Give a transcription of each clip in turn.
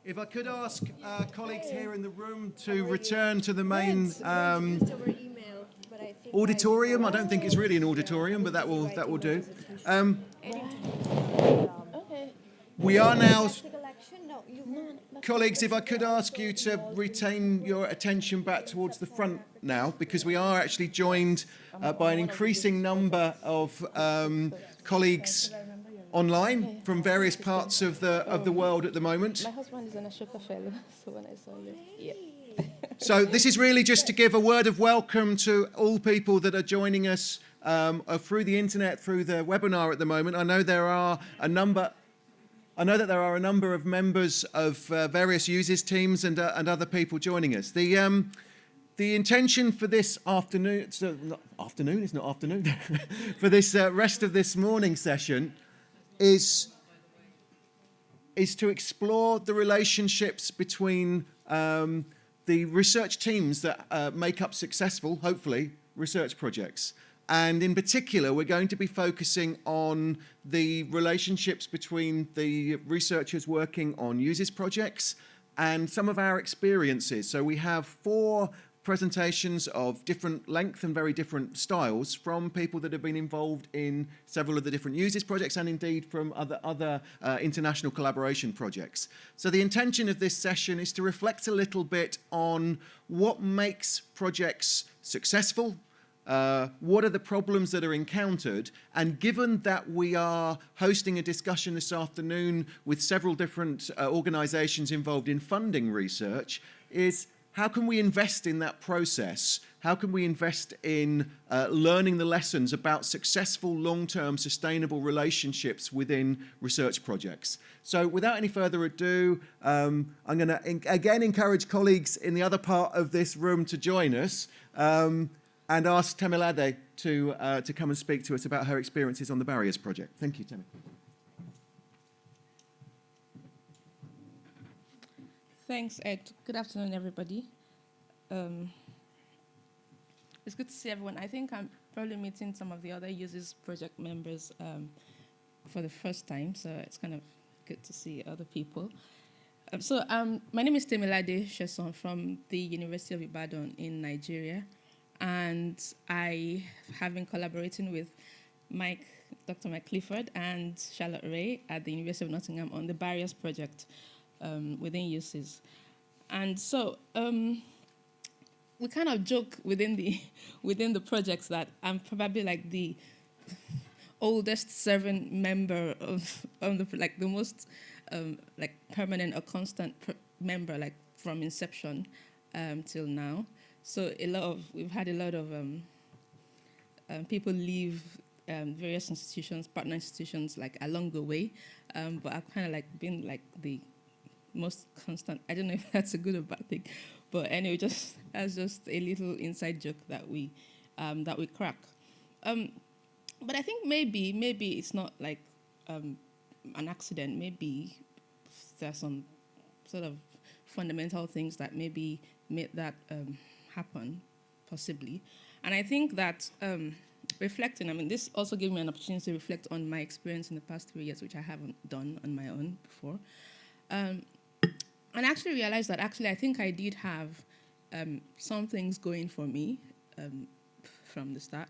If I could ask colleagues here in the room to return to the main auditorium. I don't think it's really an auditorium, but that will do. We are now, colleagues, if I could ask you to retain your attention back towards the front now, because we are actually joined by an increasing number of colleagues online from various parts of the world at the moment. My husband is an Ashoka fellow, so when I saw you, yeah. So this is really just to give a word of welcome to all people that are joining us through the internet, through the webinar at the moment. I know that there are a number of members of various USES teams and other people joining us. The intention for this afternoon, for this rest of this morning session is to explore the relationships between the research teams that make up successful, hopefully, research projects. And in particular, we're going to be focusing on the relationships between the researchers working on USES projects and some of our experiences. So we have 4 presentations of different length and very different styles from people that have been involved in several of the different USES projects and indeed from other international collaboration projects. So the intention of this session is to reflect a little bit on what makes projects successful, what are the problems that are encountered, and given that we are hosting a discussion this afternoon with several different organizations involved in funding research, is how can we invest in that process? How can we invest in learning the lessons about successful, long-term, sustainable relationships within research projects? So without any further ado, I'm going to again encourage colleagues in the other part of this room to join us and ask Temilade to come and speak to us about her experiences on the Barriers project. Thank you, Temi. Thanks, Ed. Good afternoon, everybody. It's good to see everyone. I think I'm probably meeting some of the other USES project members for the first time, so it's kind of good to see other people. My name is Temilade Sheson from the University of Ibadan in Nigeria, and I have been collaborating with Dr. Mike Clifford and Charlotte Ray at the University of Nottingham on the Barriers project within USES. And so we kind of joke within the projects that I'm probably like the oldest serving member of the most permanent or constant member from inception till now. So we've had a lot of people leave various institutions, partner institutions along the way, but I've kind of been the most constant. I don't know if that's a good or bad thing, but anyway, that's just a little inside joke that we crack. But I think maybe it's not an accident. Maybe there's some sort of fundamental things that maybe made that happen, possibly. And I think that reflecting, this also gave me an opportunity to reflect on my experience in the past 3 years, which I haven't done on my own before. And actually realized that I think I did have some things going for me from the start.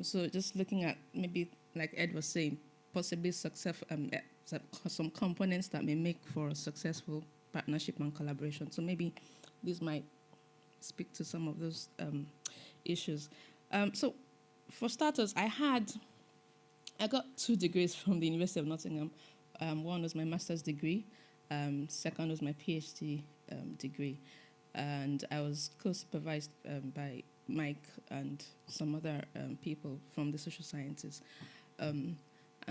So just looking at maybe, like Ed was saying, possibly some components that may make for a successful partnership and collaboration. So maybe this might speak to some of those issues. So for starters, I got 2 degrees from the University of Nottingham. One was my master's degree. Second was my PhD degree. And I was co-supervised by Mike and some other people from the social sciences. And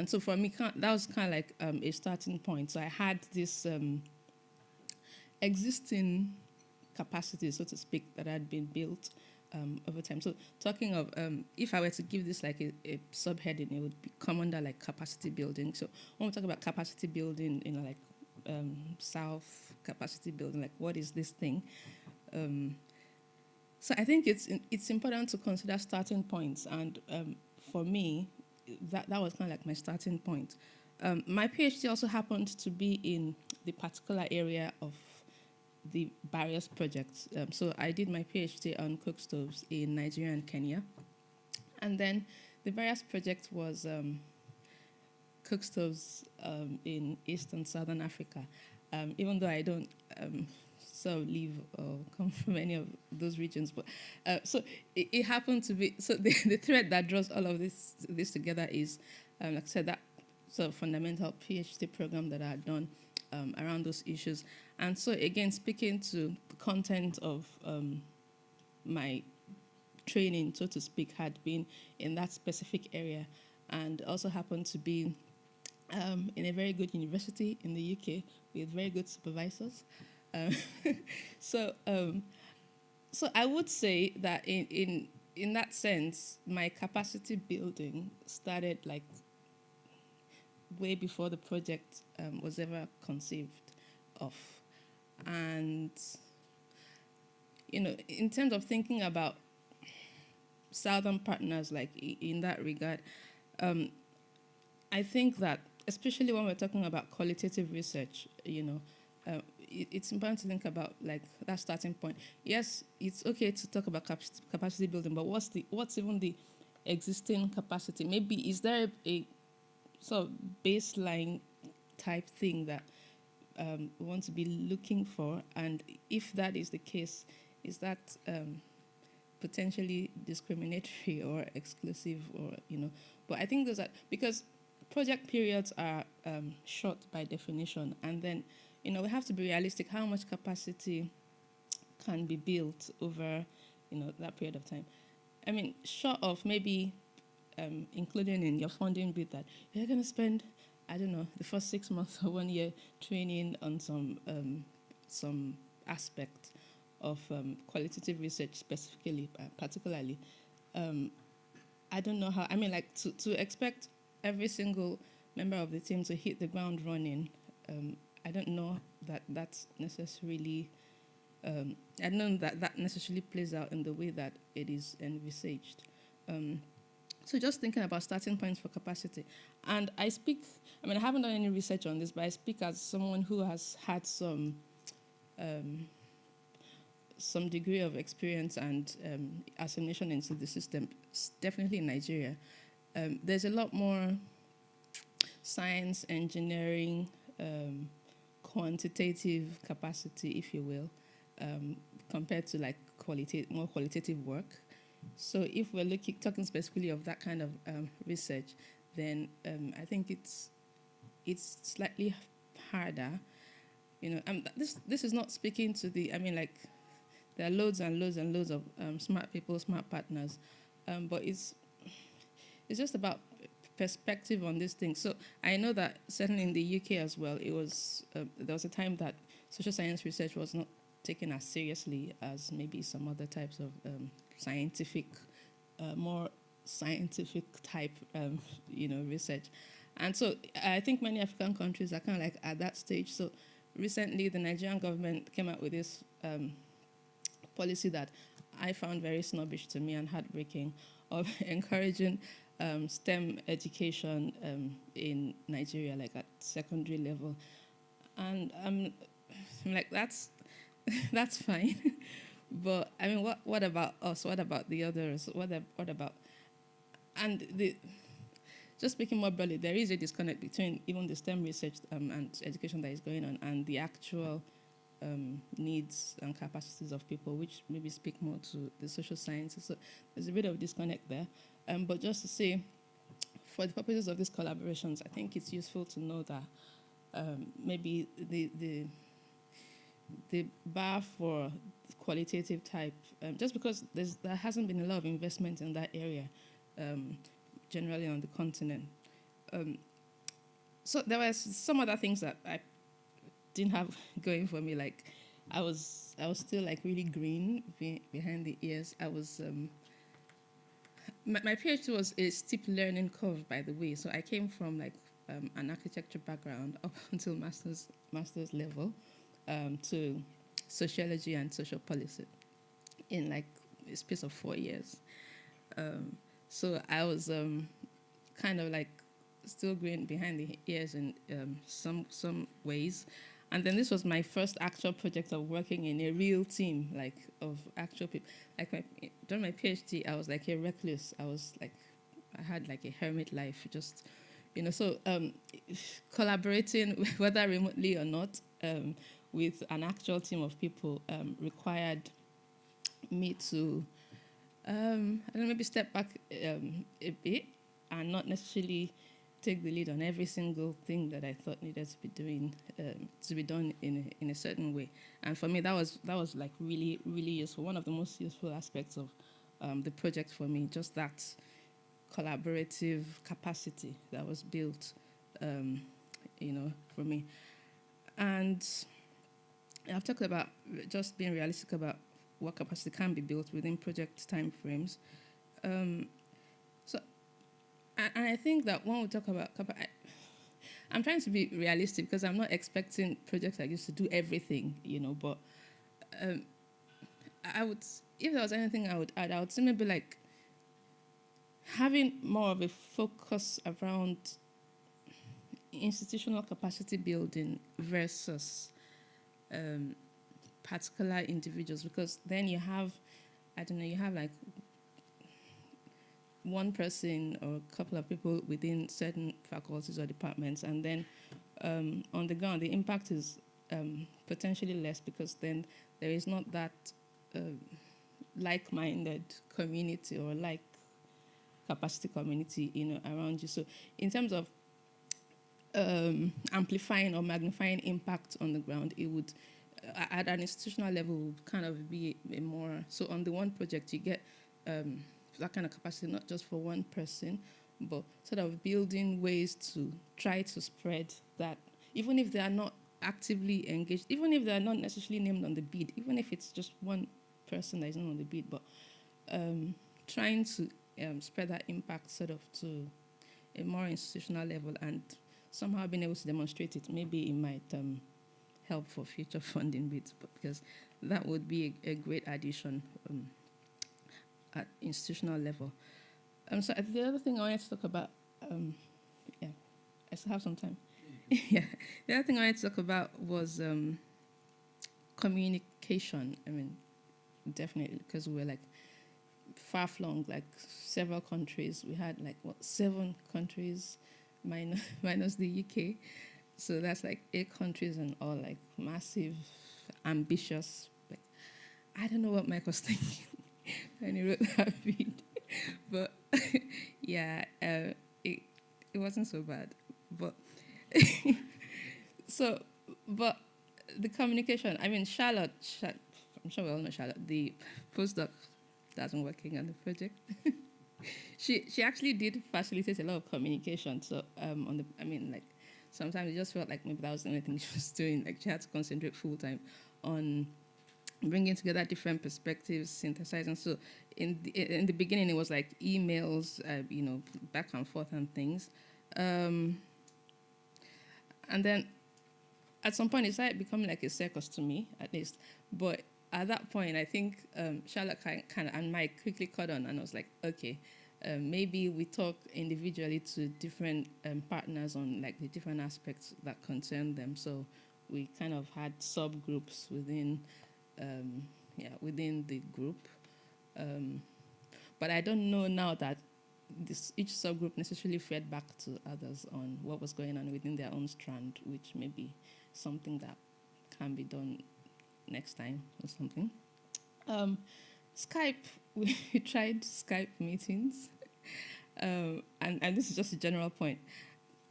so for me, that was kind of like a starting point. So I had this existing capacity, so to speak, that had been built over time. So talking of, if I were to give this like a subheading, it would come under capacity building. So when we talk about capacity building, South capacity building, what is this thing? So I think it's important to consider starting points, and for me, that was kind of my starting point. My PhD also happened to be in the particular area of the various projects. So I did my PhD on cook stoves in Nigeria and Kenya. And then the various project was cook stoves in East and Southern Africa. Even though I don't live or come from any of those regions, but so it happened to be. So the thread that draws all of this together is, like I said, that sort of fundamental PhD program that I had done around those issues. And so again, speaking to the content of my training, so to speak, had been in that specific area, and also happened to be in a very good university in the UK with very good supervisors. So I would say that in that sense, my capacity building started like way before the project was ever conceived of. And, in terms of thinking about Southern partners, like in that regard, I think that, especially when we're talking about qualitative research, it's important to think about like that starting point. Yes, it's okay to talk about capacity building, but what's even the existing capacity? Maybe is there a sort of baseline type thing that we want to be looking for? And if that is the case, is that potentially discriminatory or exclusive, or But I think those are, because project periods are short by definition, and then we have to be realistic. How much capacity can be built over that period of time? I mean, short of maybe including in your funding bit that you're going to spend, I don't know, the first 6 months or 1 year training on some aspect of qualitative research specifically, particularly. I don't know how, I mean, like to expect every single member of the team to hit the ground running, I don't know that that's necessarily, I don't know that necessarily plays out in the way that it is envisaged. So just thinking about starting points for capacity. And I haven't done any research on this, but I speak as someone who has had some degree of experience and assimilation into the system, definitely in Nigeria. There's a lot more science, engineering, quantitative capacity, if you will, compared to like more qualitative work. So if we're talking specifically of that kind of research, then I think it's slightly harder. This is not speaking to the. I mean, like there are loads and loads and loads of smart people, smart partners, but it's just about perspective on this thing. So I know that certainly in the UK as well, it was there was a time that social science research was not taken as seriously as maybe some other types of scientific, more scientific type, research. And so I think many African countries are kind of like at that stage. So recently, the Nigerian government came out with this policy that I found very snobbish to me and heartbreaking, of encouraging STEM education in Nigeria, like at secondary level. And I'm like, that's fine. But I mean, what about us? What about the others? What about? And just speaking more broadly, there is a disconnect between even the STEM research and education that is going on and the actual needs and capacities of people, which maybe speak more to the social sciences. So there's a bit of disconnect there. But just to say, for the purposes of these collaborations, I think it's useful to know that maybe the bar for qualitative type, just because there hasn't been a lot of investment in that area, generally on the continent. So there were some other things that I didn't have going for me. Like I was still like really green behind the ears. I was my PhD was a steep learning curve, by the way. So I came from like an architecture background up until master's level, to sociology and social policy in like a space of 4 years. So I was kind of like still growing behind the ears in some ways. And then this was my first actual project of working in a real team, like of actual people. Like during my PhD, I was like a recluse. I had like a hermit life, just, so collaborating, whether remotely or not, with an actual team of people required me to, I don't know, maybe step back a bit and not necessarily take the lead on every single thing that I thought needed to be done in a certain way. And for me, that was like really, really useful. One of the most useful aspects of the project for me, just that collaborative capacity that was built, for me. And I've talked about just being realistic about what capacity can be built within project timeframes. And I think that when we talk about I'm trying to be realistic because I'm not expecting projects like this to do everything, but I would, if there was anything I would add, I would say maybe like having more of a focus around institutional capacity building versus particular individuals, because then you have like one person or a couple of people within certain faculties or departments, and then on the ground the impact is potentially less, because then there is not that like-minded community or like capacity community around you. So in terms of amplifying or magnifying impact on the ground, it would at an institutional level would kind of be a more, so on the one project you get that kind of capacity, not just for one person, but sort of building ways to try to spread that, even if they are not actively engaged, even if they are not necessarily named on the bid, even if it's just one person that is not on the bid, but trying to spread that impact sort of to a more institutional level, and somehow being able to demonstrate it. Maybe it might help for future funding bids, but because that would be a great addition at institutional level. So the other thing I wanted to talk about, I still have some time. Yeah, the other thing I wanted to talk about was communication. I mean, definitely, because we were like far-flung, like several countries. We had like 7 countries minus the UK. So that's like 8 countries and all, like massive, ambitious. Like, I don't know what Mike was thinking when he wrote that bid, but yeah, it wasn't so bad. But but the communication. I mean, Charlotte, I'm sure we all know Charlotte, the postdoc that's been working on the project. She actually did facilitate a lot of communication. So sometimes it just felt like maybe that was the only thing she was doing. Like she had to concentrate full time on bringing together different perspectives, synthesizing. So in the beginning, it was like emails, back and forth and things, and then at some point it started becoming like a circus to me, at least. But at that point, I think Charlotte kind of and Mike quickly caught on, and I was like, okay. Maybe we talk individually to different partners on like the different aspects that concern them. So we kind of had subgroups within the group. But I don't know now that each subgroup necessarily fed back to others on what was going on within their own strand, which may be something that can be done next time or something. Skype, we tried Skype meetings, and this is just a general point.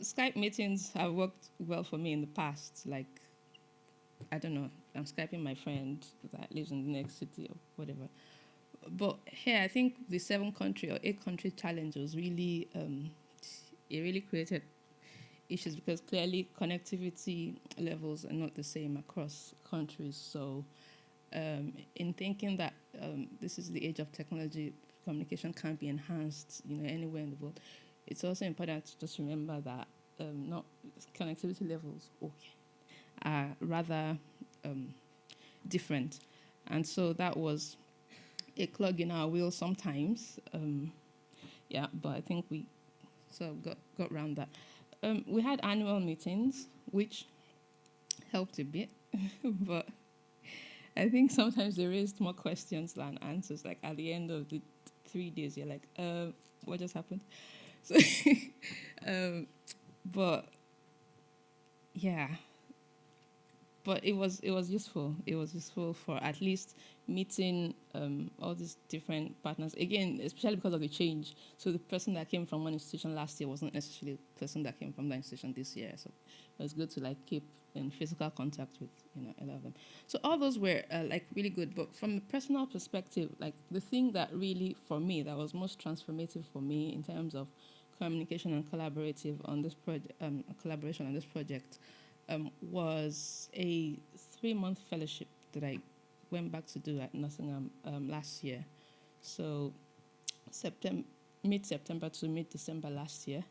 Skype meetings have worked well for me in the past. Like, I don't know, I'm Skyping my friend that lives in the next city or whatever. But here, I think the 7-country or 8-country challenge was really, it really created issues, because clearly connectivity levels are not the same across countries. So in thinking that this is the age of technology, communication can be enhanced, anywhere in the world, it's also important to just remember that not connectivity levels are rather different, and so that was a clog in our wheel sometimes. But I think we so got around that. We had annual meetings, which helped a bit, but I think sometimes they raised more questions than answers. Like at the end of the 3 days, you're like, what just happened? So, but yeah, but it was useful. It was useful for at least meeting all these different partners. Again, especially because of the change. So the person that came from one institution last year wasn't necessarily the person that came from that institution this year. So it was good to like keep in physical contact with a lot of them. So all those were like really good. But from a personal perspective, like the thing that really for me that was most transformative for me in terms of communication and collaboration on this project was a 3-month fellowship that I went back to do at Nottingham last year. So mid-September to mid-December last year.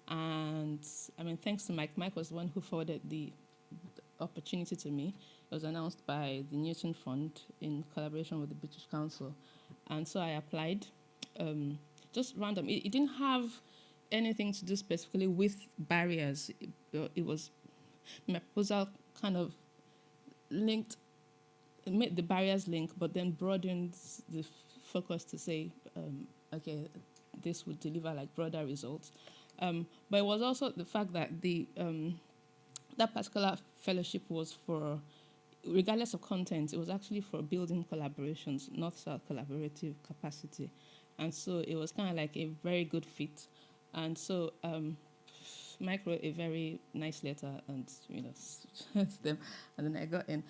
And I mean, thanks to Mike. Mike was the one who forwarded the opportunity to me. It was announced by the Newton Fund in collaboration with the British Council. And so I applied, just random. It didn't have anything to do specifically with barriers. It was, my proposal kind of linked, it made the barriers link, but then broadened the focus to say, okay, this would deliver like broader results. But it was also the fact that that particular fellowship was for, regardless of content, it was actually for building collaborations, North-South collaborative capacity. And so it was kind of like a very good fit. And so Mike wrote a very nice letter and, sent them, and then I got in.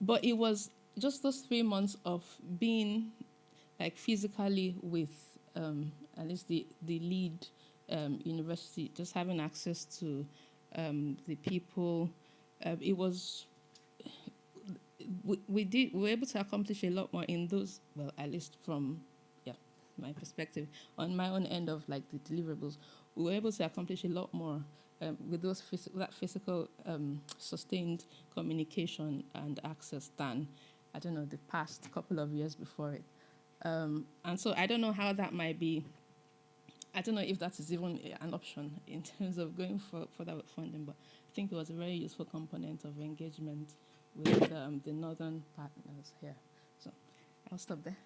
But it was just those 3 months of being like physically with at least the lead university, just having access to the people. It was, we were able to accomplish a lot more in those, well, at least from my perspective, on my own end of like the deliverables, we were able to accomplish a lot more with those that physical sustained communication and access than, I don't know, the past couple of years before it. And so I don't know how that might be. I don't know if that is even an option in terms of going for that with funding, but I think it was a very useful component of engagement with the northern partners here. So I'll stop there.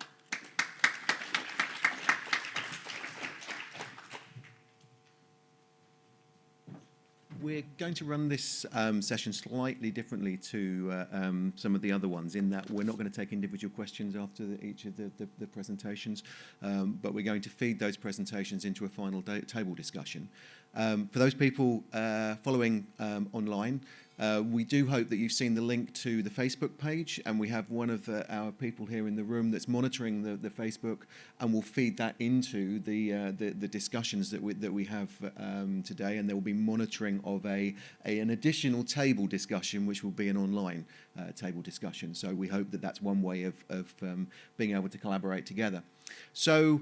We're going to run this session slightly differently to some of the other ones, in that we're not going to take individual questions after each of the presentations, but we're going to feed those presentations into a final table discussion. For those people following online, we do hope that you've seen the link to the Facebook page, and we have one of our people here in the room that's monitoring the Facebook, and will feed that into the discussions that we have today, and there will be monitoring of an additional table discussion, which will be an online table discussion. So we hope that that's one way of being able to collaborate together. So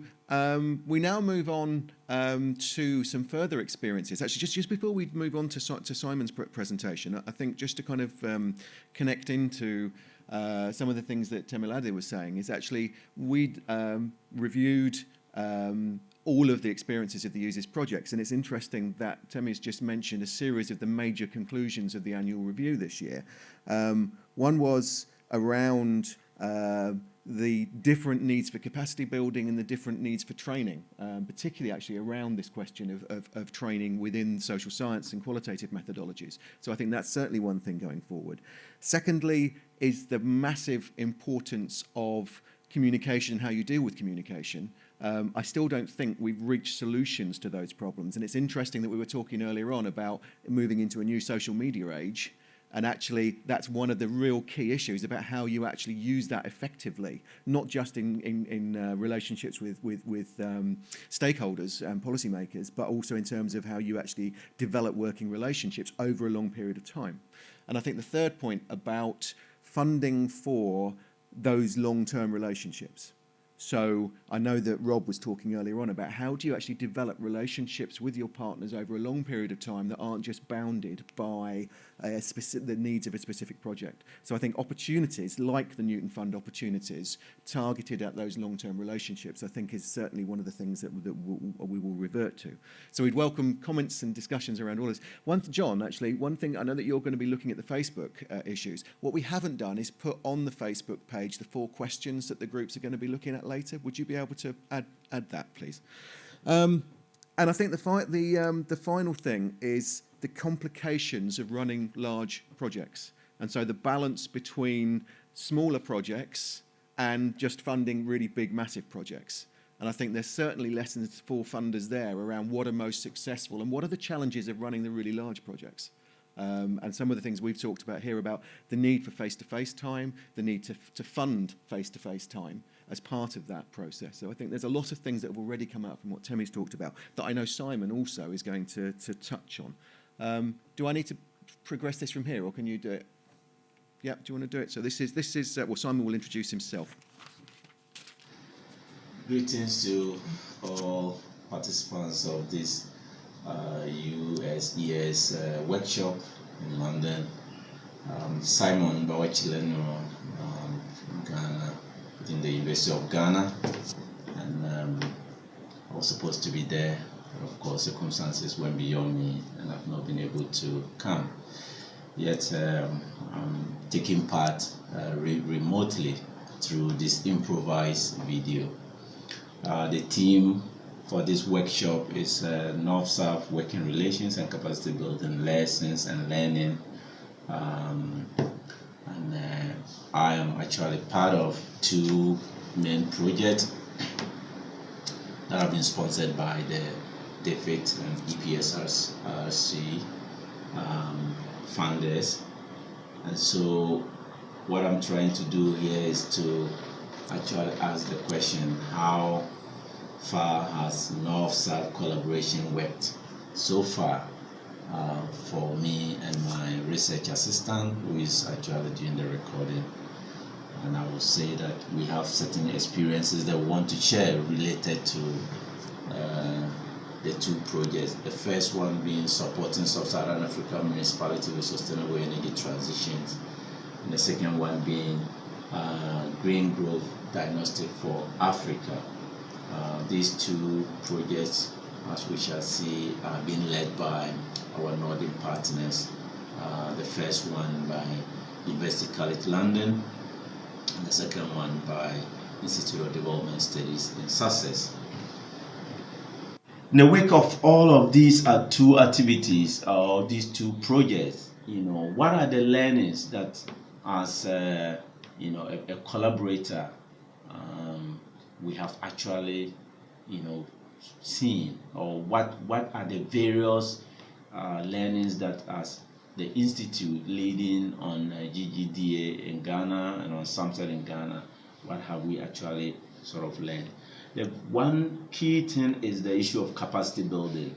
we now move on to some further experiences. Actually, just before we move on to Simon's presentation, I think just to kind of connect into some of the things that Temilade was saying, is actually we'd reviewed all of the experiences of the USES projects, and it's interesting that Temi's just mentioned a series of the major conclusions of the annual review this year. One was around the different needs for capacity building and the different needs for training, particularly actually around this question of training within social science and qualitative methodologies. So I think that's certainly one thing going forward. Secondly is the massive importance of communication and how you deal with communication. I still don't think we've reached solutions to those problems. And it's interesting that we were talking earlier on about moving into a new social media age. And actually, that's one of the real key issues about how you actually use that effectively, not just in relationships with stakeholders and policymakers, but also in terms of how you actually develop working relationships over a long period of time. And I think the third point about funding for those long-term relationships. So I know that Rob was talking earlier on about how do you actually develop relationships with your partners over a long period of time that aren't just bounded by the needs of a specific project. So I think opportunities like the Newton Fund opportunities targeted at those long-term relationships, I think is certainly one of the things that we will revert to. So we'd welcome comments and discussions around all this. John, actually, one thing, I know that you're going to be looking at the Facebook issues. What we haven't done is put on the Facebook page the 4 questions that the groups are going to be looking at later. Would you be able to add that, please? And I think the final thing is the complications of running large projects. And so the balance between smaller projects and just funding really big, massive projects. And I think there's certainly lessons for funders there around what are most successful and what are the challenges of running the really large projects. And some of the things we've talked about here about the need for face-to-face time, the need to fund face-to-face time as part of that process. So I think there's a lot of things that have already come out from what Temi's talked about that I know Simon also is going to touch on. Do I need to progress this from here, or can you do it? Yeah, do you want to do it? So this is well, Simon will introduce himself. Greetings to all participants of this USES workshop in London. Simon Bawachileno from Ghana, in the University of Ghana, and I was supposed to be there, but of course circumstances went beyond me and I've not been able to come. Yet I'm taking part remotely through this improvised video. The theme for this workshop is North-South Working Relations and Capacity Building Lessons and Learning. I am actually part of 2 main projects that have been sponsored by the DFIT and EPSRC funders. And so what I'm trying to do here is to actually ask the question, how far has North-South collaboration worked so far for me and my research assistant who is actually doing the recording? And I will say that we have certain experiences that we want to share related to the 2 projects. The first one being supporting sub-Saharan African municipalities with sustainable energy transitions, and the second one being green growth diagnostic for Africa. These 2 projects, as we shall see, are being led by our Northern partners. The first one by University College London, and the second one by Institute of Development Studies in Sussex. In the wake of all of these 2 activities, or these 2 projects, what are the learnings that, as a collaborator, we have actually, seen, or what are the various learnings that, as the institute leading on GGDA in Ghana and on SAMSET in Ghana, what have we actually sort of learned? The one key thing is the issue of capacity building.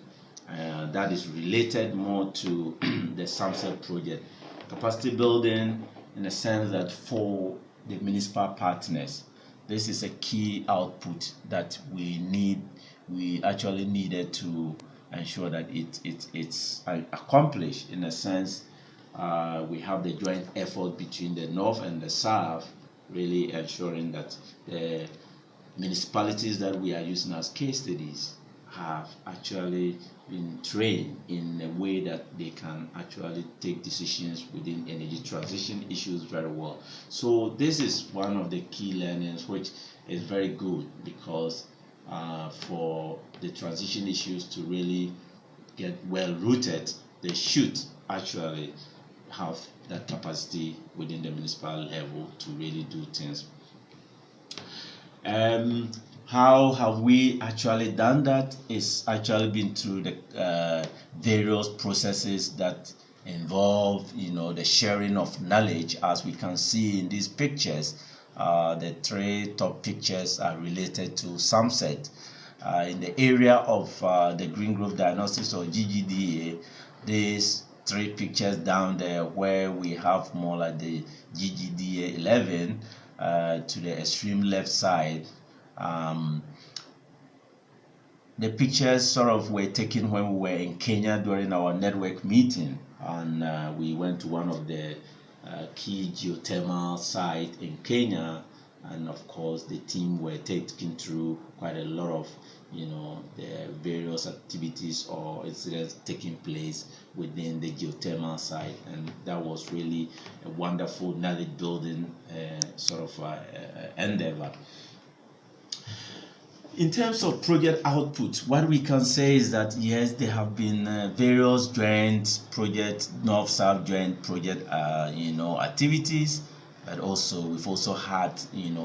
That is related more to the SAMSET project. Capacity building in the sense that for the municipal partners, this is a key output that we actually needed to ensure that it's accomplished. In a sense, we have the joint effort between the North and the South, really ensuring that the municipalities that we are using as case studies have actually been trained in a way that they can actually take decisions within energy transition issues very well. So this is one of the key learnings, which is very good, because for the transition issues to really get well rooted, they should actually have that capacity within the municipal level to really do things. How have we actually done that? It's actually been through the various processes that involve, the sharing of knowledge. As we can see in these pictures, the 3 top pictures are related to SAMSET. In the area of the green growth diagnostics, or GGDA, these 3 pictures down there where we have more like the GGDA 11 to the extreme left side, The pictures sort of were taken when we were in Kenya during our network meeting, and we went to one of the key geothermal sites in Kenya, and of course the team were taken through quite a lot of the various activities or incidents taking place within the geothermal site, and that was really a wonderful knowledge building sort of endeavor. In terms of project output, what we can say is that yes, there have been various joint project, north-south joint project, activities, but also we've also had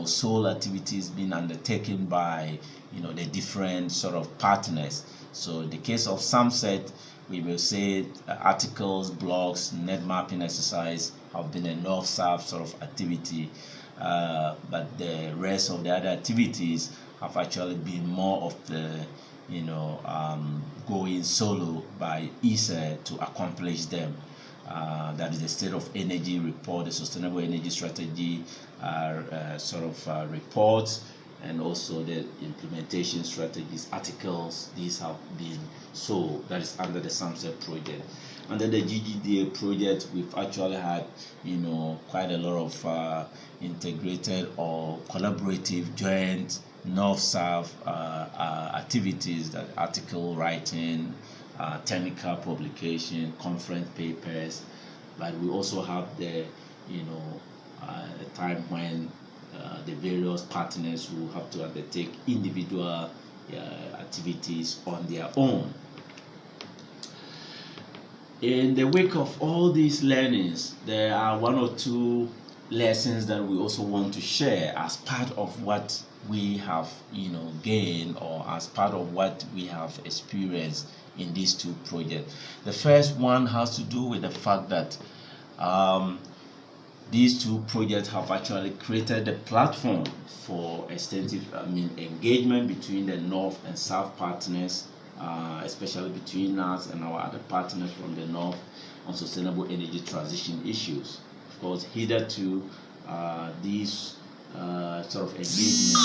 sole activities being undertaken by the different sort of partners. So in the case of SAMSET, we will say articles, blogs, net mapping exercise have been a north-south sort of activity, but the rest of the other activities have actually been more of the going solo by ESA to accomplish them. That is the state of energy report, the sustainable energy strategy reports, and also the implementation strategies articles. These have been sold. That is under the SAMSET project. Under the GGDA project, we've actually had quite a lot of integrated or collaborative joint north-south activities, that article writing, technical publication, conference papers, but we also have the time when the various partners will have to undertake individual activities on their own. In the wake of all these learnings, there are one or two lessons that we also want to share as part of what we have gained, or as part of what we have experienced in these two projects. The first one has to do with the fact that these two projects have actually created a platform for extensive engagement between the north and south partners, especially between us and our other partners from the north on sustainable energy transition issues. Of course, hitherto these sort of engagements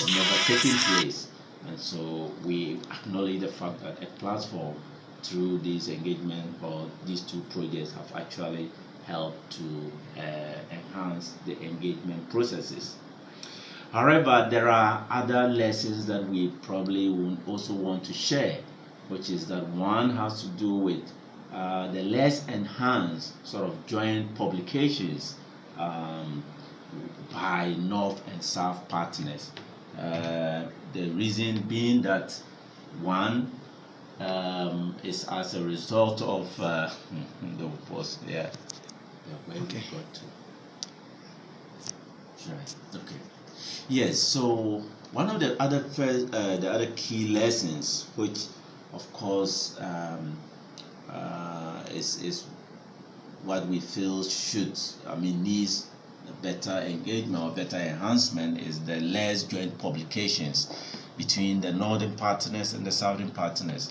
were never taking place, and so we acknowledge the fact that a platform through this engagement or these two projects have actually helped to enhance the engagement processes. However, there are other lessons that we probably would also want to share, which is that one has to do with the less enhanced sort of joint publications by North and South partners. The reason being that one is as a result of the post there. Where we got to. Right. Okay. Yes. So one of the other key lessons, which of course is what we feel needs better engagement or better enhancement, is the less joint publications between the northern partners and the southern partners.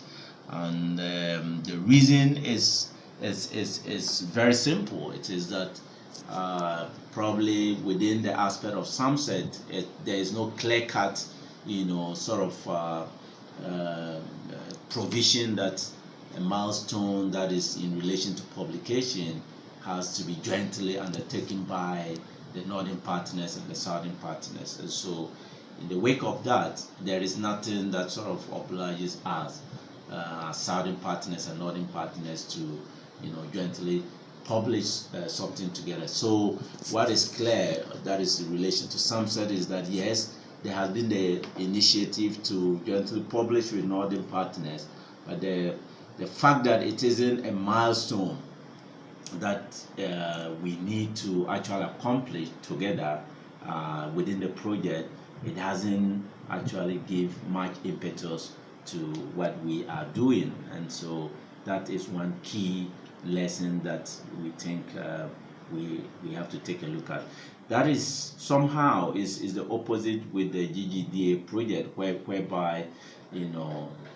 And the reason is very simple. It is that probably within the aspect of SAMSET, there is no clear-cut provision that a milestone that is in relation to publication has to be jointly undertaken by the northern partners and the southern partners. And so in the wake of that, there is nothing that sort of obliges us, southern partners and northern partners, to jointly publish something together. So what is clear, that is in relation to SAMSET, is that yes, there has been the initiative to jointly publish with northern partners, but the fact that it isn't a milestone that we need to actually accomplish together within the project, it hasn't actually give much impetus to what we are doing. And so that is one key lesson that we think we have to take a look at. That is somehow is the opposite with the GGDA project, whereby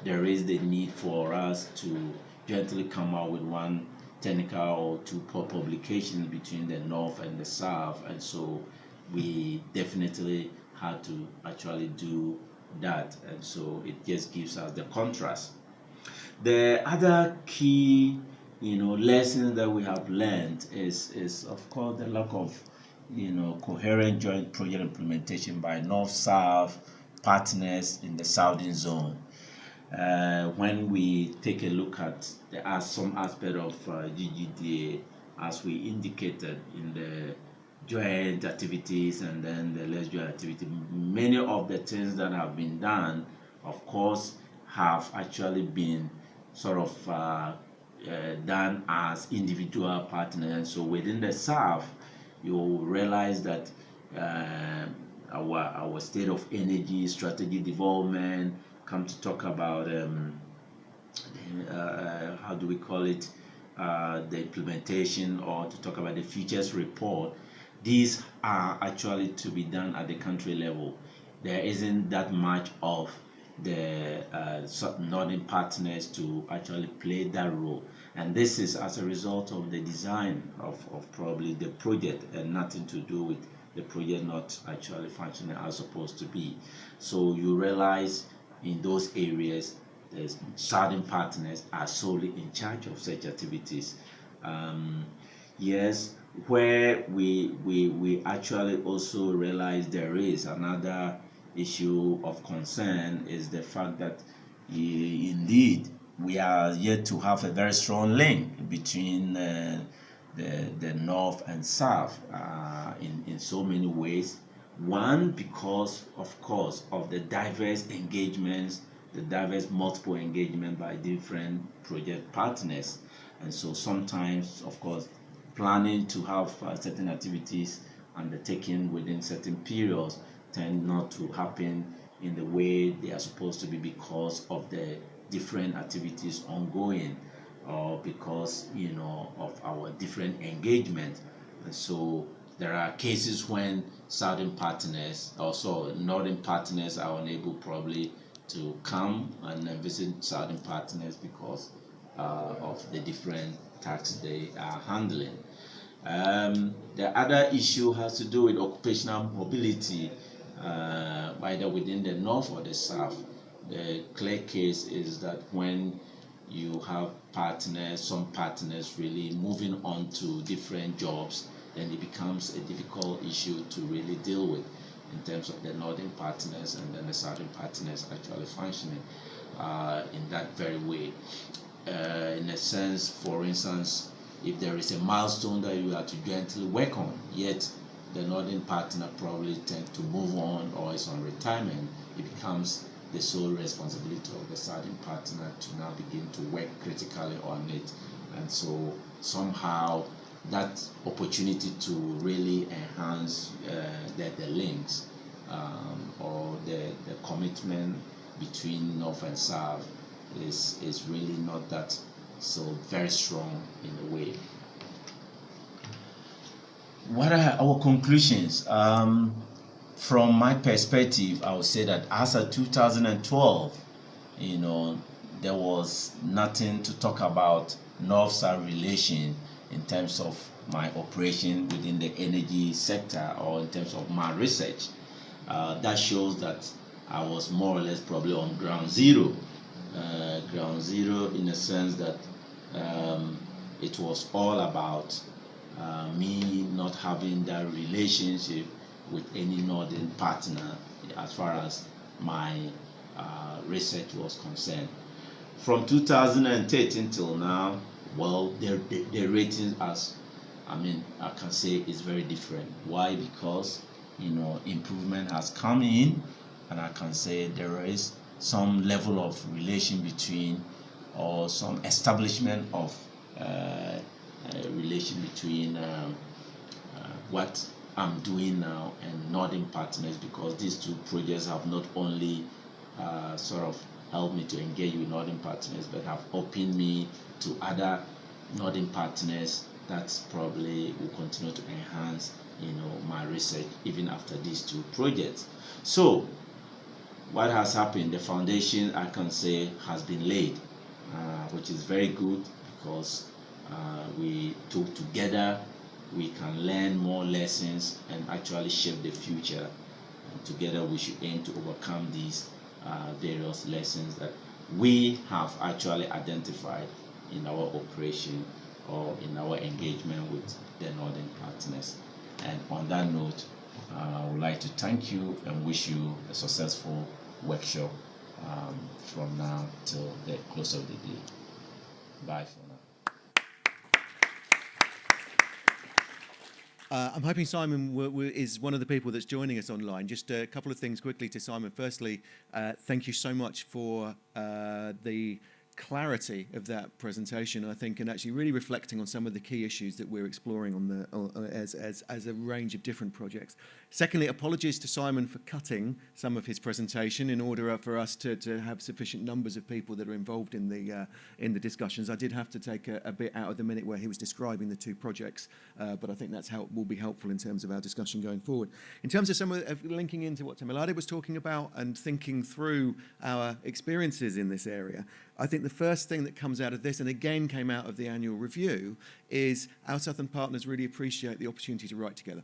there is the need for us to jointly come out with one technical or two publications between the north and the south, and so we definitely had to actually do that, and so it just gives us the contrast. The other key, lesson that we have learned is of course the lack of, coherent joint project implementation by North-South partners in the Southern Zone. When we take a look at some aspect of GGDA, as we indicated in the joint activities and then the less joint activity, many of the things that have been done, of course, have actually been sort of done as individual partners. So within the South, you will realize that our state of energy strategy development come to talk about how do we call it, the implementation, or to talk about the futures report. These are actually to be done at the country level. There isn't that much of the northern partners to actually play that role, and this is as a result of the design of probably the project, and nothing to do with the project not actually functioning as supposed to be. So you realize in those areas the southern partners are solely in charge of such activities. Yes, where we actually also realize there is another issue of concern is the fact that indeed we are yet to have a very strong link between the north and south in so many ways. One, because of course of the diverse engagements, the diverse multiple engagement by different project partners, and so sometimes, of course, planning to have certain activities undertaken within certain periods tend not to happen in the way they are supposed to be because of the different activities ongoing, or because of our different engagement. And so there are cases when southern partners, also northern partners, are unable probably to come and visit southern partners because of the different tasks they are handling. The other issue has to do with occupational mobility, either within the north or the south. The clear case is that when you have partners, some partners really moving on to different jobs, then it becomes a difficult issue to really deal with in terms of the northern partners and then the southern partners actually functioning in that very way. In a sense, for instance, if there is a milestone that you have to jointly work on, yet the northern partner probably tend to move on or is on retirement, it becomes the sole responsibility of the southern partner to now begin to work critically on it. And so somehow that opportunity to really enhance the links or the commitment between north and south is really not that so very strong in a way. What are our conclusions? From my perspective, I would say that as of 2012, there was nothing to talk about north-south relation in terms of my operation within the energy sector or in terms of my research. That shows that I was more or less probably on ground zero. Ground zero in the sense that it was all about me not having that relationship with any northern partner as far as my research was concerned. From 2013 till now, well, the ratings, as I can say, is very different. Why? Because improvement has come in, and I can say there is some level of relation between, or some establishment of relation between what I'm doing now and northern partners, because these two projects have not only sort of helped me to engage with northern partners, but have opened me to other northern partners that probably will continue to enhance my research even after these two projects. So what has happened, the foundation, I can say, has been laid, which is very good, because we took together we can learn more lessons and actually shape the future. And together we should aim to overcome these various lessons that we have actually identified in our operation or in our engagement with the Northern partners. And on that note, I would like to thank you and wish you a successful workshop from now till the close of the day. Bye for now. I'm hoping Simon is one of the people that's joining us online. Just a couple of things quickly to Simon. Firstly, thank you so much for the clarity of that presentation, I think, and actually really reflecting on some of the key issues that we're exploring as a range of different projects. Secondly, apologies to Simon for cutting some of his presentation in order for us to have sufficient numbers of people that are involved in the discussions. I did have to take a bit out of the minute where he was describing the two projects, but I think that's will be helpful in terms of our discussion going forward. In terms of some of linking into what Temilade was talking about and thinking through our experiences in this area, I think the first thing that comes out of this, and again came out of the annual review, is our Southern partners really appreciate the opportunity to write together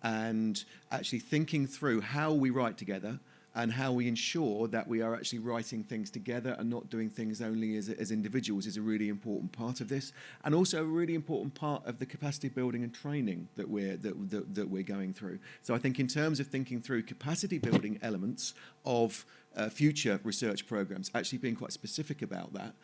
and actually thinking through how we write together and how we ensure that we are actually writing things together and not doing things only as individuals is a really important part of this, and also a really important part of the capacity building and training that we're going through. So I think in terms of thinking through capacity building elements of future research programs, actually being quite specific about that,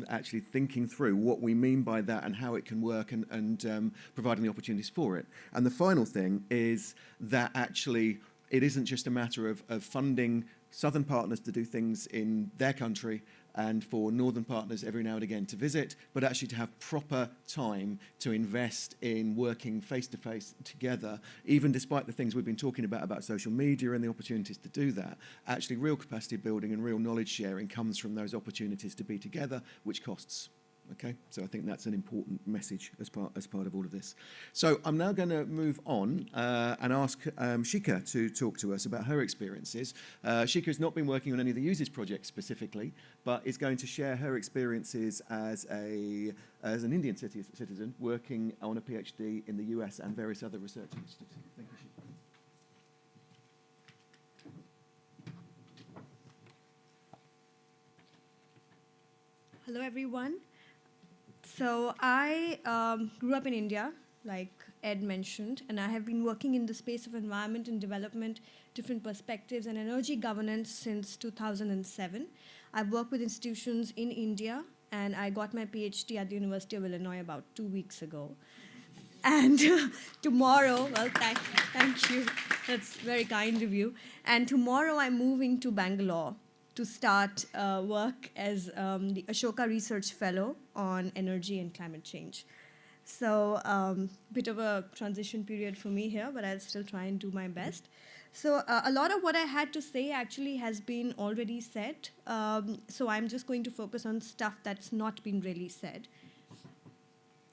actually thinking through what we mean by that and how it can work, and providing the opportunities for it. And the final thing is that actually it isn't just a matter of funding Southern partners to do things in their country and for Northern partners every now and again to visit, but actually to have proper time to invest in working face-to-face together, even despite the things we've been talking about social media and the opportunities to do that. Actually, real capacity building and real knowledge sharing comes from those opportunities to be together, which costs. Okay, so I think that's an important message as part of all of this. So I'm now going to move on and ask Shika to talk to us about her experiences. Shika has not been working on any of the USES projects specifically, but is going to share her experiences as an Indian citizen working on a PhD in the US and various other research institutes. Thank you, Shika. Hello, everyone. So I grew up in India, like Ed mentioned, and I have been working in the space of environment and development, different perspectives, and energy governance since 2007. I've worked with institutions in India, and I got my PhD at the University of Illinois about 2 weeks ago. And tomorrow, well, thank you. That's very kind of you. And tomorrow I'm moving to Bangalore to start work as the Ashoka Research Fellow on energy and climate change. So bit of a transition period for me here, but I'll still try and do my best. So a lot of what I had to say actually has been already said. So I'm just going to focus on stuff that's not been really said.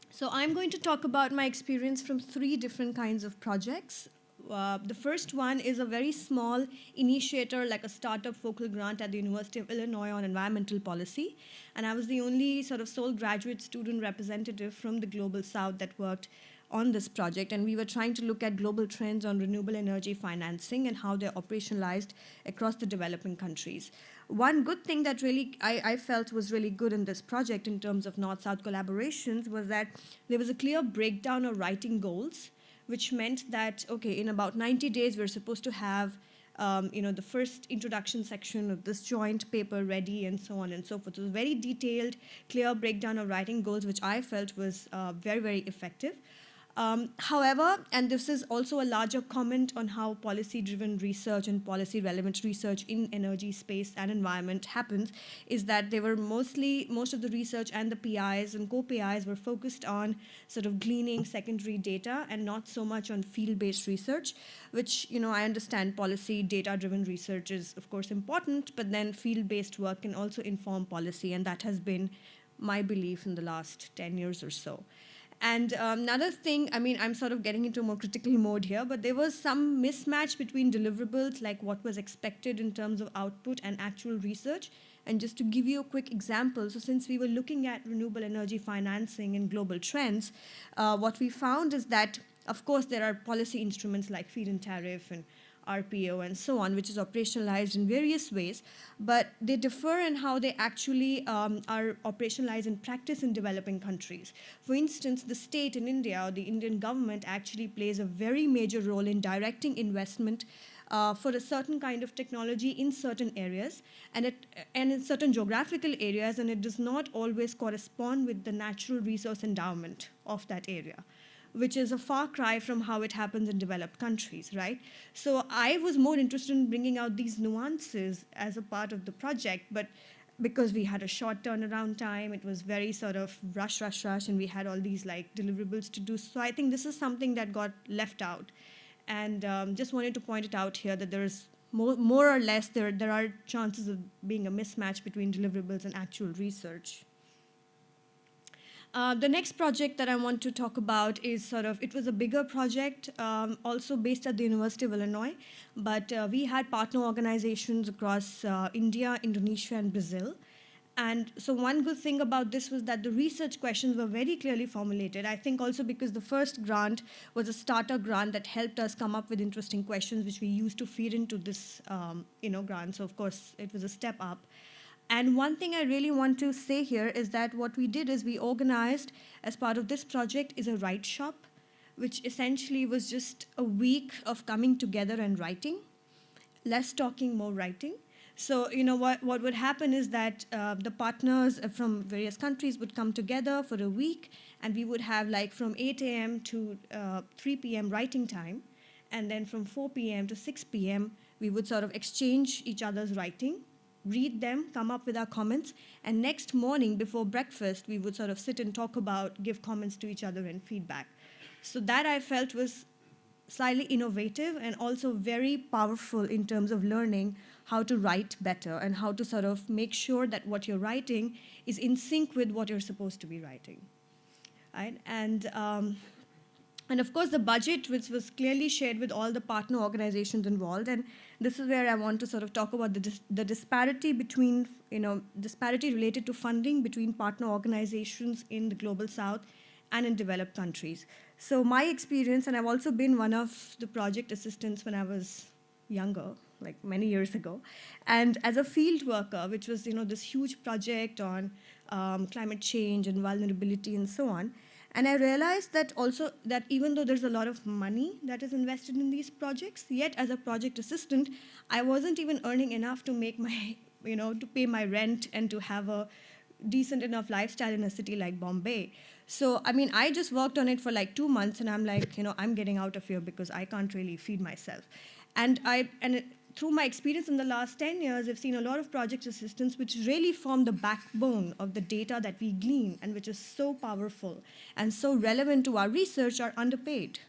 So I'm going to talk about my experience from 3 different kinds of projects. The first one is a very small initiator, like a startup focal grant at the University of Illinois on environmental policy. And I was the only sort of sole graduate student representative from the Global South that worked on this project. And we were trying to look at global trends on renewable energy financing and how they're operationalized across the developing countries. One good thing that really I felt was really good in this project in terms of North-South collaborations was that there was a clear breakdown of writing goals, which meant that, okay, in about 90 days, we're supposed to have the first introduction section of this joint paper ready, and so on and so forth. So it was a very detailed, clear breakdown of writing goals, which I felt was very, very effective. However, and this is also a larger comment on how policy-driven research and policy-relevant research in energy space and environment happens, is that they were most of the research and the PIs and co-PIs were focused on sort of gleaning secondary data and not so much on field-based research, which, I understand policy data-driven research is, of course, important, but then field-based work can also inform policy, and that has been my belief in the last 10 years or so. And another thing, I mean, I'm sort of getting into a more critical mode here, but there was some mismatch between deliverables, like what was expected in terms of output and actual research. And just to give you a quick example, so since we were looking at renewable energy financing and global trends, what we found is that, of course, there are policy instruments like feed-in tariff and RPO and so on, which is operationalized in various ways, but they differ in how they actually are operationalized in practice in developing countries. For instance, the state in India or the Indian government actually plays a very major role in directing investment for a certain kind of technology in certain areas and in certain geographical areas, and it does not always correspond with the natural resource endowment of that area, which is a far cry from how it happens in developed countries, right? So I was more interested in bringing out these nuances as a part of the project, but because we had a short turnaround time, it was very sort of rush, and we had all these like deliverables to do. So I think this is something that got left out. And just wanted to point it out here that there is more or less, there are chances of being a mismatch between deliverables and actual research. The next project that I want to talk about is it was a bigger project, also based at the University of Illinois, but we had partner organizations across India, Indonesia, and Brazil. And so one good thing about this was that the research questions were very clearly formulated. I think also because the first grant was a starter grant that helped us come up with interesting questions, which we used to feed into this grant. So of course, it was a step up. And one thing I really want to say here is that what we did is we organized, as part of this project, is a write shop, which essentially was just a week of coming together and writing, less talking, more writing. So what would happen is that the partners from various countries would come together for a week, and we would have like from 8 a.m. to 3 p.m. writing time, and then from 4 p.m. to 6 p.m. we would sort of exchange each other's writing, read them, come up with our comments, and next morning before breakfast, we would sort of sit and talk about, give comments to each other and feedback. So that I felt was slightly innovative and also very powerful in terms of learning how to write better and how to sort of make sure that what you're writing is in sync with what you're supposed to be writing. Right? And of course, the budget, which was clearly shared with all the partner organizations involved. And this is where I want to sort of talk about the disparity between, disparity related to funding between partner organizations in the Global South and in developed countries. So my experience, and I've also been one of the project assistants when I was younger, like many years ago. And as a field worker, which was, this huge project on climate change and vulnerability and so on, and I realized that also that even though there's a lot of money that is invested in these projects, yet as a project assistant, I wasn't even earning enough to make my, to pay my rent and to have a decent enough lifestyle in a city like Bombay. So, I mean, I just worked on it for like 2 months, and I'm like, I'm getting out of here because I can't really feed myself. Through my experience in the last 10 years, I've seen a lot of project assistants which really form the backbone of the data that we glean and which is so powerful and so relevant to our research are underpaid,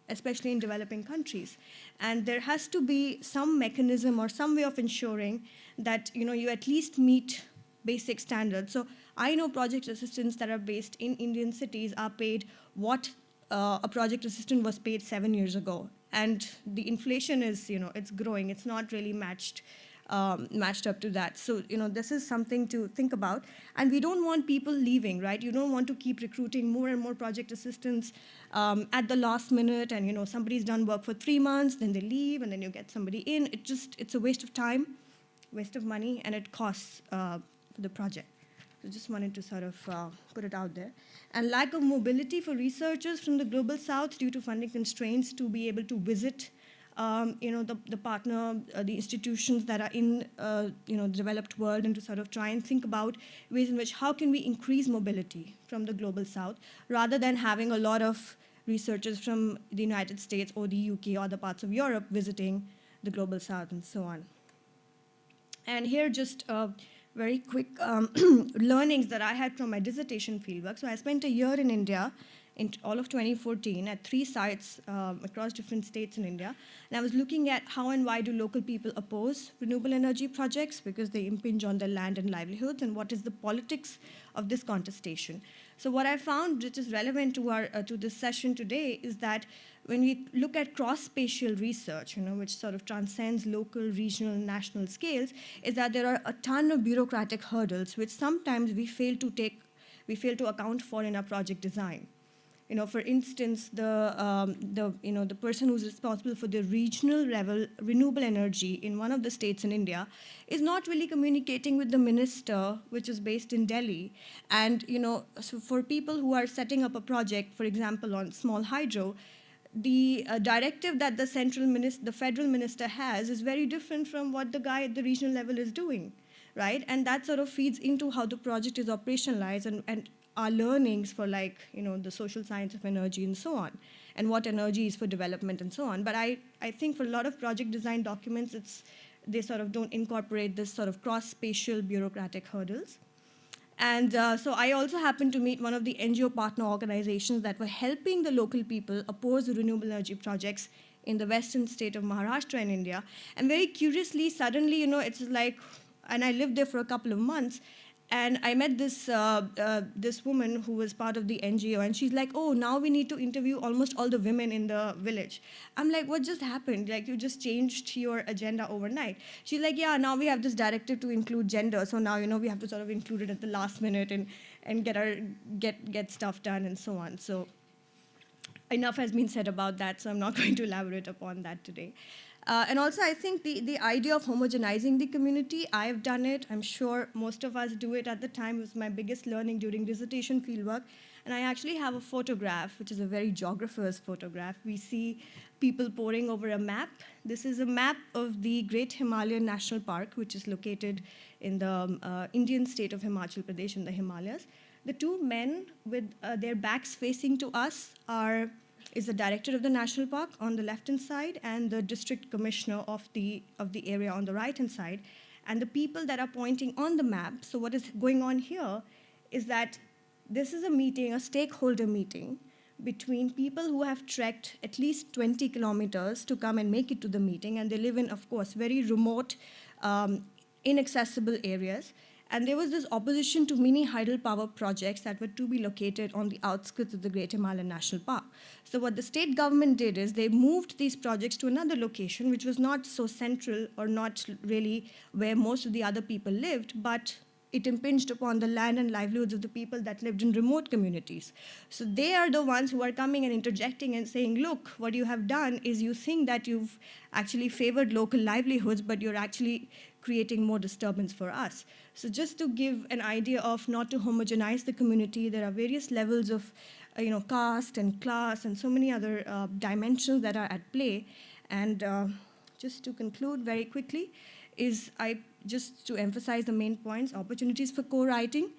especially in developing countries. And there has to be some mechanism or some way of ensuring that you at least meet basic standards. So I know project assistants that are based in Indian cities are paid what a project assistant was paid 7 years ago. And the inflation is, it's growing. It's not really matched up to that. So, this is something to think about. And we don't want people leaving, right? You don't want to keep recruiting more and more project assistants at the last minute. And, somebody's done work for 3 months, then they leave, and then you get somebody in. It's a waste of time, waste of money, and it costs for the project. So just wanted to sort of put it out there. And lack of mobility for researchers from the Global South due to funding constraints to be able to visit, the partner, the institutions that are in, the developed world, and to sort of try and think about ways in which how can we increase mobility from the Global South rather than having a lot of researchers from the United States or the UK or other parts of Europe visiting the Global South and so on. And here just very quick learnings that I had from my dissertation fieldwork. So I spent a year in India in all of 2014 at 3 sites across different states in India. And I was looking at how and why do local people oppose renewable energy projects because they impinge on their land and livelihoods, and what is the politics of this contestation. So what I found, which is relevant to our to this session today, is that when we look at cross-spatial research, which sort of transcends local, regional, national scales, is that there are a ton of bureaucratic hurdles which sometimes we fail to account for in our project design. For instance, the person who's responsible for the regional level renewable energy in one of the states in India is not really communicating with the minister, which is based in Delhi. And so for people who are setting up a project, for example, on small hydro, the directive that the federal minister has is very different from what the guy at the regional level is doing, right? And that sort of feeds into how the project is operationalized and our learnings for the social science of energy and so on, and what energy is for development and so on. But I think for a lot of project design documents, they sort of don't incorporate this sort of cross-spatial bureaucratic hurdles. And so I also happened to meet one of the NGO partner organizations that were helping the local people oppose the renewable energy projects in the western state of Maharashtra in India. And very curiously, suddenly, it's like, and I lived there for a couple of months, and I met this woman who was part of the NGO, and she's like, oh, now we need to interview almost all the women in the village. I'm like, what just happened? Like, you just changed your agenda overnight. She's like, yeah, now we have this directive to include gender, so now, we have to sort of include it at the last minute and get stuff done and so on. So enough has been said about that, so I'm not going to elaborate upon that today. And also, I think the idea of homogenizing the community, I've done it. I'm sure most of us do it at the time. It was my biggest learning during dissertation fieldwork. And I actually have a photograph, which is a very geographer's photograph. We see people poring over a map. This is a map of the Great Himalayan National Park, which is located in the Indian state of Himachal Pradesh in the Himalayas. The two men with their backs facing to us is the director of the national park on the left-hand side and the district commissioner of the area on the right-hand side. And the people that are pointing on the map, so what is going on here is that this is a meeting, a stakeholder meeting, between people who have trekked at least 20 kilometers to come and make it to the meeting, and they live in, of course, very remote, inaccessible areas. And there was this opposition to mini hydropower projects that were to be located on the outskirts of the Great Himalayan National Park. So what the state government did is they moved these projects to another location, which was not so central or not really where most of the other people lived, but it impinged upon the land and livelihoods of the people that lived in remote communities. So they are the ones who are coming and interjecting and saying, look, what you have done is you think that you've actually favored local livelihoods, but you're actually creating more disturbance for us. So just to give an idea of not to homogenize the community, there are various levels of caste and class and so many other dimensions that are at play. And just to conclude very quickly, just to emphasize the main points: opportunities for co-writing,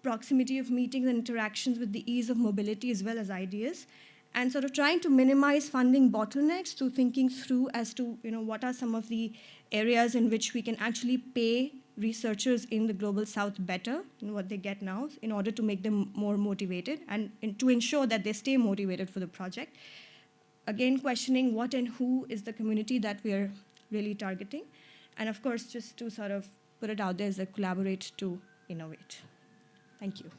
proximity of meetings and interactions with the ease of mobility as well as ideas, and sort of trying to minimize funding bottlenecks through thinking through as to what are some of the areas in which we can actually pay researchers in the Global South better than what they get now in order to make them more motivated and to ensure that they stay motivated for the project. Again, questioning what and who is the community that we are really targeting. And of course, just to sort of put it out there, is a collaborate to innovate. Thank you.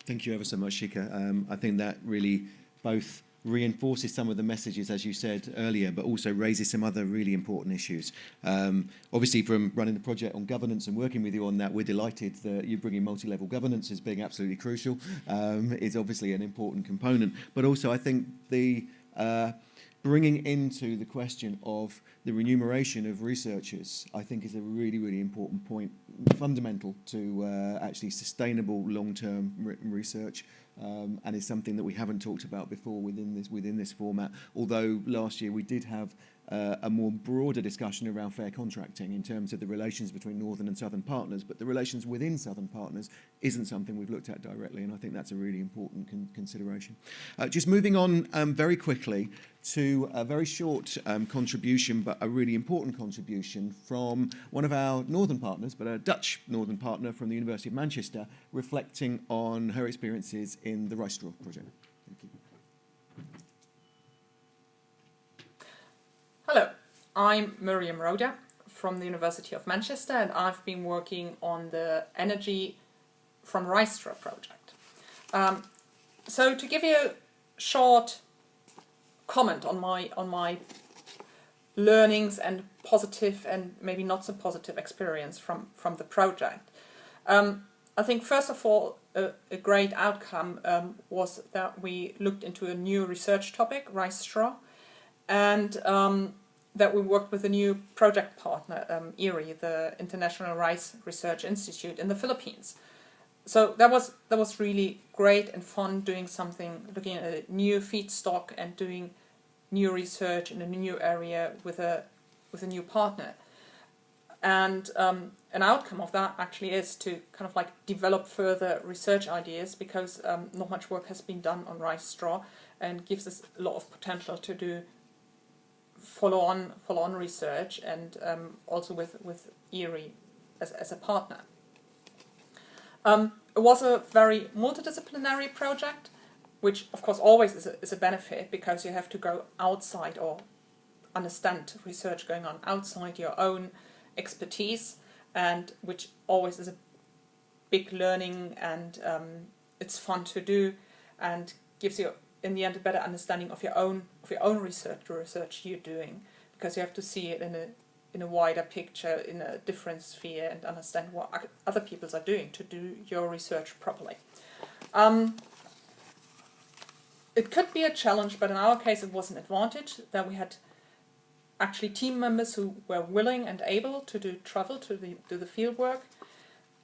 Thank you ever so much, Shika. I think that really both reinforces some of the messages, as you said earlier, but also raises some other really important issues. Obviously, from running the project on governance and working with you on that, we're delighted that you bringing multi-level governance as being absolutely crucial. Is obviously an important component, but also I think the bringing into the question of the remuneration of researchers, I think, is a really, really important point, fundamental to actually sustainable long-term research, and is something that we haven't talked about before within this format. Although last year we did have a more broader discussion around fair contracting in terms of the relations between northern and southern partners, but the relations within southern partners isn't something we've looked at directly, and I think that's a really important consideration. Just moving on very quickly to a very short contribution, but a really important contribution from one of our northern partners, but a Dutch northern partner from the University of Manchester, reflecting on her experiences in the rice straw project. Thank you. Hello, I'm Marotta from the University of Manchester, and I've been working on the energy from rice straw project. So to give you a short comment on my learnings and positive and maybe not so positive experience from the project. I think first of all a great outcome was that we looked into a new research topic, rice straw, and that we worked with a new project partner, IRI, the International Rice Research Institute in the Philippines. So that was really great and fun doing something, looking at a new feedstock and doing new research in a new area with a new partner. And an outcome of that actually is to kind of like develop further research ideas, because not much work has been done on rice straw, and gives us a lot of potential to do follow on research, and also with IRI as a partner. It was a very multidisciplinary project, which of course always is a benefit, because you have to go outside or understand research going on outside your own expertise, and which always is a big learning, and it's fun to do, and gives you in the end a better understanding of your own research, the research you're doing, because you have to see it in a wider picture, in a different sphere, and understand what other people are doing to do your research properly. It could be a challenge, but in our case it was an advantage that we had actually team members who were willing and able to travel to do the field work,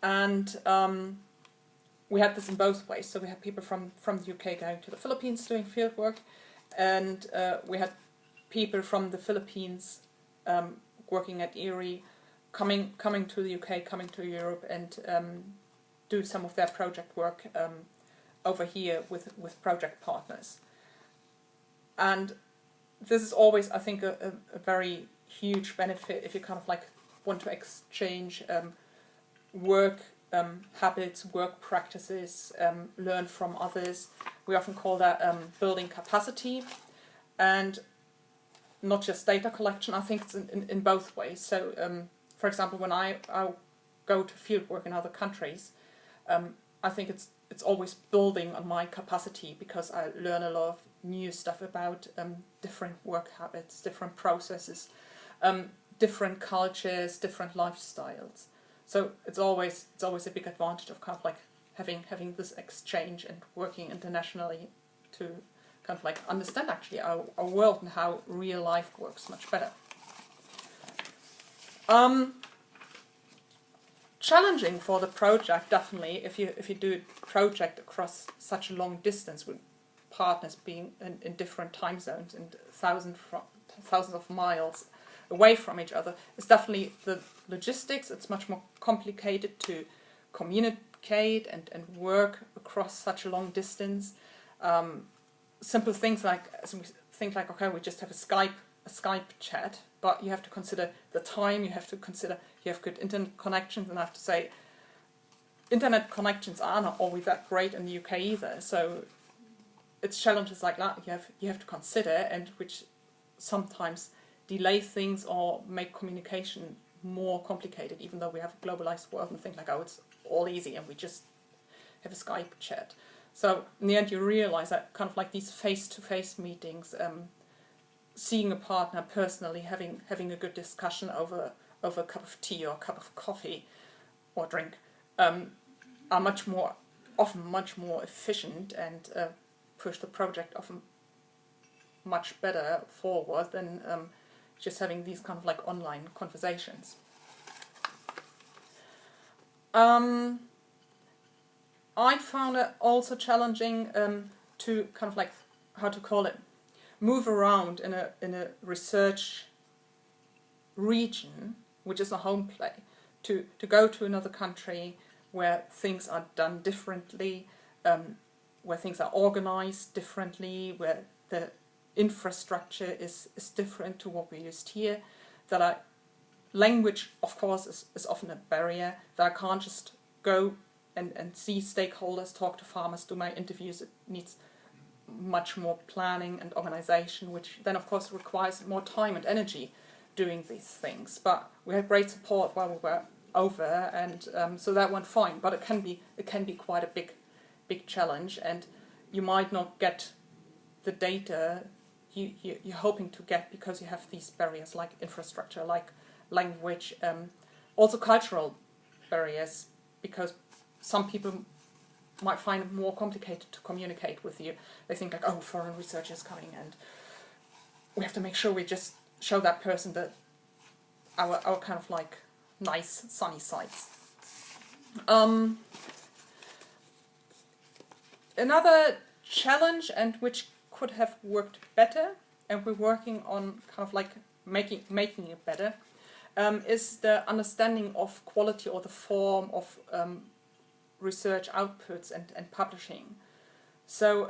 and we had this in both ways. So we had people from the UK going to the Philippines doing field work, and we had people from the Philippines working at IRI coming to the UK, coming to Europe, and do some of their project work over here with project partners. And this is always, I think, a very huge benefit if you kind of like want to exchange work habits, work practices, learn from others. We often call that building capacity, and not just data collection. I think it's in both ways. So, for example, when I go to field work in other countries, I think it's always building on my capacity, because I learn a lot of new stuff about different work habits, different processes, different cultures, different lifestyles. So it's always a big advantage of kind of like having this exchange and working internationally to kind of like understand actually our world and how real life works much better. Challenging for the project, definitely, if you do a project across such a long distance with partners being in different time zones and thousands of miles away from each other, is definitely the logistics. It's much more complicated to communicate and work across such a long distance. Simple things like, okay, we just have a Skype chat, but you have to consider the time, you have to consider you have good internet connections, and I have to say internet connections are not always that great in the UK either, so it's challenges like that you have to consider, and which sometimes delay things or make communication more complicated, even though we have a globalized world and think like, oh, it's all easy and we just have a Skype chat. So in the end you realize that kind of like these face-to-face meetings, seeing a partner personally, having a good discussion over a cup of tea or a cup of coffee or drink, are often much more efficient, and push the project often much better forward than just having these kind of like online conversations. I found it also challenging to kind of like, how to call it, move around in a research region, which is a home play, to go to another country where things are done differently, where things are organized differently, where the infrastructure is different to what we used here, language, of course, is often a barrier, that I can't just go and see stakeholders, talk to farmers, do my interviews. It needs much more planning and organization, which then, of course, requires more time and energy doing these things. But we had great support while we were over, and so that went fine. But it can be quite a big challenge, and you might not get the data you're hoping to get because you have these barriers like infrastructure, like language, also cultural barriers, because some people might find it more complicated to communicate with you. They think like, oh, foreign research is coming, and we have to make sure we just show that person that our kind of like nice sunny sides. Another challenge, and which could have worked better, and we're working on kind of like making it better, is the understanding of quality or the form of research outputs and publishing. So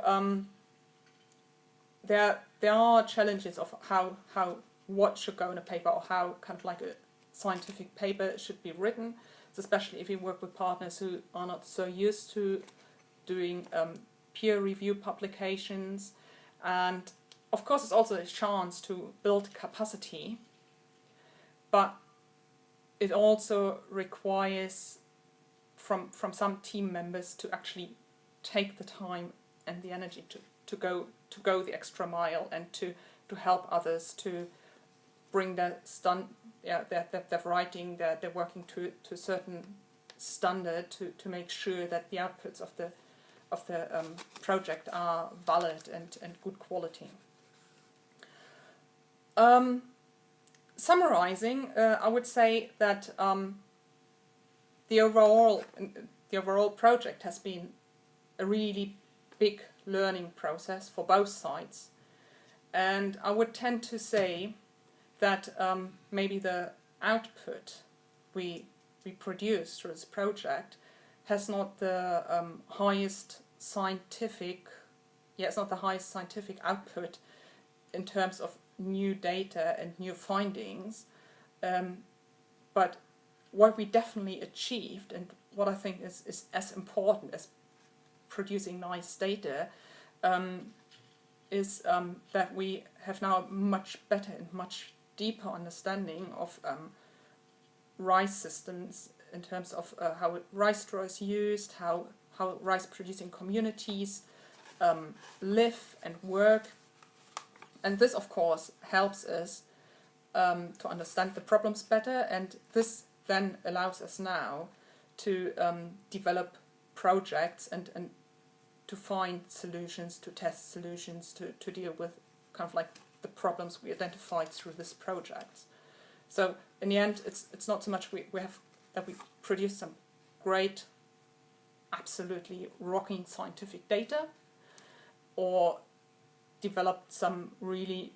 there are challenges of how what should go in a paper, or how kind of like a scientific paper should be written, especially if you work with partners who are not so used to doing peer review publications. And of course it's also a chance to build capacity, but it also requires from some team members to actually take the time and the energy to go the extra mile, and to help others to bring their writing, their working to a certain standard, to make sure that the outputs of the project are valid and good quality. Summarizing, I would say that the overall project has been a really big learning process for both sides, and I would tend to say that maybe the output we produce through this project has not the highest scientific, it's not the highest scientific output in terms of new data and new findings, but what we definitely achieved, and what I think is as important as producing nice data, is that we have now a much better and much deeper understanding of rice systems, in terms of how rice straw is used, how rice producing communities live and work. And this of course helps us to understand the problems better, and this then allows us now to develop projects and to find solutions, to test solutions, to deal with kind of like the problems we identified through this project. So in the end, it's not so much we produce some great, absolutely rocking scientific data, or developed some really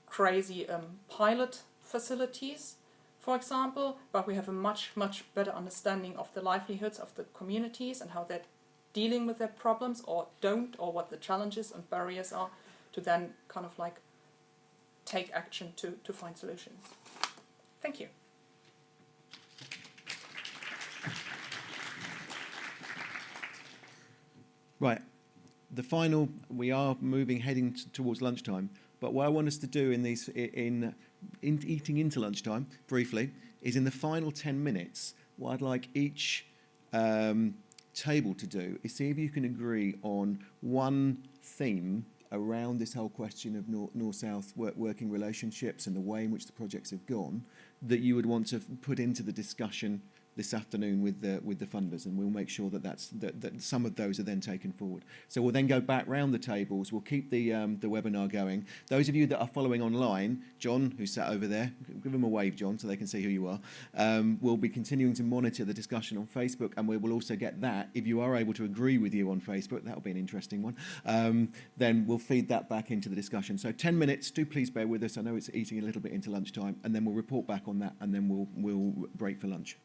crazy pilot facilities, for example, but we have a much better understanding of the livelihoods of the communities and how they're dealing with their problems or don't, or what the challenges and barriers are, to then kind of like take action to find solutions. Thank you. Right, the final, we are heading towards lunchtime, but what I want us to do in eating into lunchtime, briefly, is in the final 10 minutes, what I'd like each table to do is see if you can agree on one theme around this whole question of North-South working relationships and the way in which the projects have gone, that you would want to put into the discussion this afternoon with the funders, and we'll make sure that some of those are then taken forward. So we'll then go back round the tables. We'll keep the webinar going. Those of you that are following online, John, who's sat over there, give him a wave, John, so they can see who you are. We'll be continuing to monitor the discussion on Facebook, and we will also get that. If you are able to agree with you on Facebook, that'll be an interesting one. Then we'll feed that back into the discussion. So 10 minutes. Do please bear with us. I know it's eating a little bit into lunchtime, and then we'll report back on that, and then we'll break for lunch.